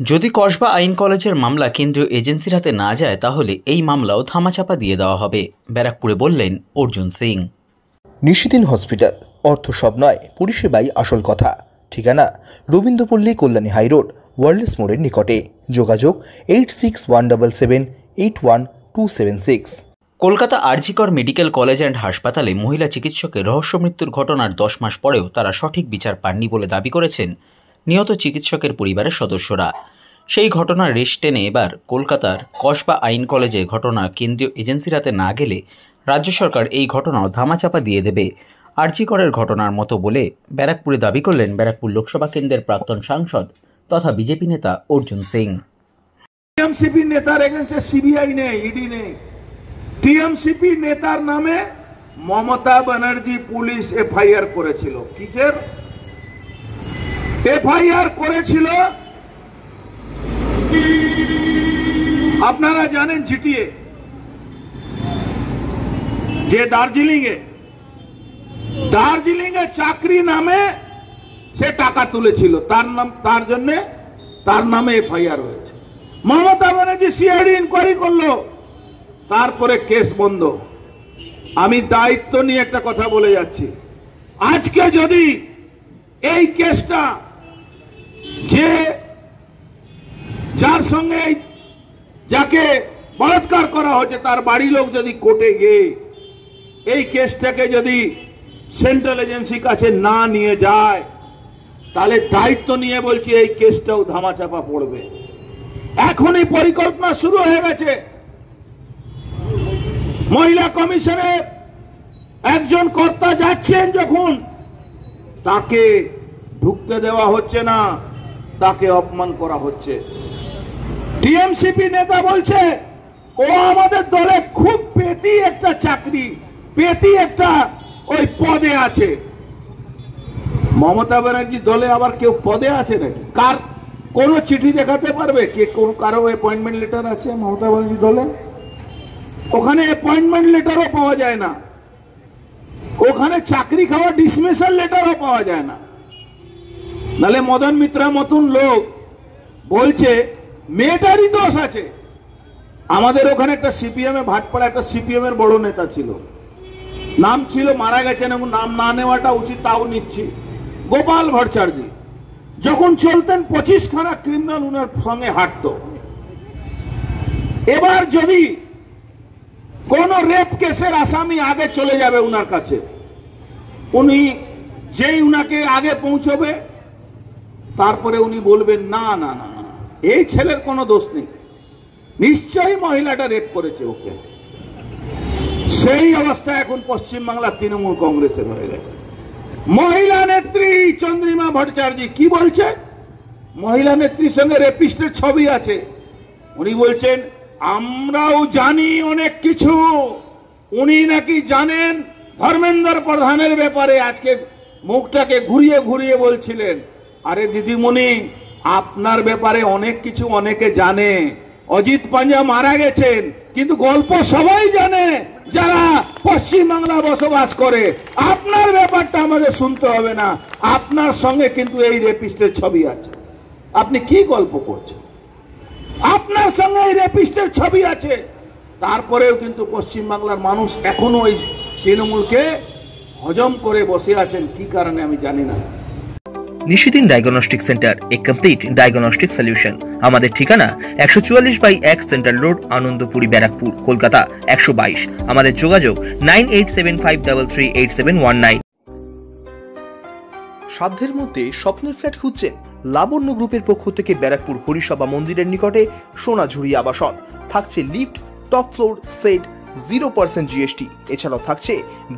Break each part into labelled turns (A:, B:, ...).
A: যদি কসবা আইন কলেজের মামলা কেন্দ্রীয় এজেন্সির হাতে না যায় তাহলে এই মামলাও ধামাচাপা দিয়ে দেওয়া হবে, ব্যারাকপুরে বললেন অর্জুন সিং।
B: নিশিদিন হসপিটাল, অর্থ সব নয়, পরিষেবাই আসল কথা। ঠিকানা রবীন্দ্রপল্লী, কল্যাণী হাইরোড, ওয়ার্ল্ডস মোড়ের নিকটে। যোগাযোগ 8617781276।
A: Kolkata RG Kar medical college and হাসপাতালে মহিলা চিকিৎসকের রহস্য মৃত্যুর ঘটনার 10 মাস পরেও তারা সঠিক বিচার পাননি বলে দাবি করেছেন নিহত চিকিৎসকের পরিবারের সদস্যরা। সেই ঘটনার রেশ টেনে এবার কলকাতার কসবা আইন কলেজে ঘটনা কেন্দ্রীয় এজেন্সির হাতে না গেলে রাজ্য সরকার এই ঘটনাও ধামাচাপা দিয়ে দেবে আরজিকরের ঘটনার মতো বলে ব্যারাকপুরে দাবি করলেন ব্যারাকপুর লোকসভা কেন্দ্রের প্রাক্তন সাংসদ তথা বিজেপি নেতা অর্জুন সিং।
C: টিএমসিপি নেতার এগেন্সে সিবিআই নেই, ইডি নেই। টিএমসিপি নেতার নামে মমতা ব্যানার্জি পুলিশ এফআইআর করেছিল। কিসের এফআইআর করেছিল আপনারা জানেন? জিটিএ যে দার্জিলিং এ চাকরি নামে সে টাকা তুলেছিল, তার জন্য তার নামে এফআইআর হয়েছে। মমতা ব্যানার্জি সিআইডি ইনকোয়ারি করলো, তারপরে কেস বন্ধ। আমি দায়িত্ব নিয়ে একটা কথা বলে যাচ্ছি, আজকে যদি এই কেসটা যার সঙ্গে যাকে বলাৎকার করা হচ্ছে তার বাড়ি লোক যদি কোর্টে গিয়ে এই কেসটাকে যদি সেন্ট্রাল এজেন্সির কাছে না নিয়ে যায়, তাহলে দায়িত্ব নিয়ে বলছি এই কেসটাও ধামাচাপা পড়বে। এখনই পরিকল্পনা শুরু হয়ে গেছে। মহিলা কমিশনে একজন কর্তা যাচ্ছেন, যখন তাকে ঢুকতে দেওয়া হচ্ছে না, তাকে অপমান করা হচ্ছে। টিএমসিপি নেতা বলছে ও আমাদের দলে খুব পেতি একটা চাকরি, পেতি একটা ওই পদে আছে। মমতা ব্যানার্জি দলে আবার কেউ পদে আছে নাকি? কার কোন চিঠি দেখাতে পারবে কে কারো অ্যাপয়েন্টমেন্ট লেটার আছে মমতা ব্যানার্জি দলে? ওখানে অ্যাপয়েন্টমেন্ট লেটারও পাওয়া যায় না, ওখানে চাকরি খাওয়া ডিসমিসাল লেটারও পাওয়া যায় না। নালে মদন মিত্রা মতন লোক বলছে মেয়েটারই দোষ আছে। আমাদের ওখানে একটা সিপিএম এ ভাটপাড়া একটা সিপিএম এর বড় নেতা ছিল, নাম ছিল, মারা গেছেন এবং নাম না নেওয়াটা উচিত, তাও নিচ্ছি, গোপাল ভট্টাচার্য। যখন চলতেন 25 খানা ক্রিমিনাল উনার সঙ্গে হাঁটত। এবার যদি কোন রেপ কেসের আসামি আগে চলে যাবে উনার কাছে, উনি যেই উনাকে আগে পৌঁছবে তারপরে উনি বলবেন না না না না এই ছেলের কোনো দোষ নেই, নিশ্চয়ই মহিলাটা রেপ করেছে ওকে। সেই অবস্থা এখন পশ্চিমবাংলার তৃণমূল কংগ্রেসের হয়ে গেছে। মহিলা নেত্রী চন্দ্রিমা ভট্টাচার্য কি বলছেন? মহিলা নেত্রীর সঙ্গে রেপিস্টের ছবি আছে। উনি বলছেন আমরাও জানি অনেক কিছু। উনি নাকি জানেন ধর্মেন্দ্র প্রধানের ব্যাপারে। আজকে মুখটাকে ঘুরিয়ে ঘুরিয়ে বলছিলেন, আরে দিদিমণি আপনার ব্যাপারে অনেক কিছু অনেকে জানে। অজিত পাঞ্জা মারা গেছেন, কিন্তু গল্প সবাই জানে যারা পশ্চিমবাংলা বসবাস করে। আপনার ব্যাপারটা আমাদের শুনতে হবে না, আপনার সঙ্গে কিন্তু এই রেপিস্টের ছবি আছে। আপনি কি গল্প করছেন? আপনার সঙ্গে এই রেপিস্টের ছবি আছে। তারপরেও কিন্তু পশ্চিমবাংলার মানুষ এখনো ওই তৃণমূলকে হজম করে বসে আছেন, কি কারণে আমি জানি না।
B: নিশিদিন ডায়াগনস্টিক সেন্টার, এ কমপ্লিট ডায়াগনস্টিক সলিউশন। আমাদের ঠিকানা 144/1 সেন্ট্রাল রোড, আনন্দপুরি, ব্যারাকপুর, কলকাতা 122। আমাদের যোগাযোগ 9875338719। সাধ্যের মধ্যে স্বপ্নের ফ্ল্যাট খুঁজছেন? লাবণ্য গ্রুপের পক্ষ থেকে ব্যারাকপুর হরিসভা মন্দিরের নিকটে সোনাঝুরি আবাসন। থাকছে lift, top floor, set, 0% GST. এছাড়াও থাকছে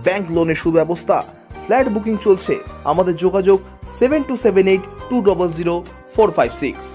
B: ব্যাংক লোনের সুব্যবস্থা। ফ্ল্যাট বুকিং চলছে। আমাদের যোগাযোগ 7278200456।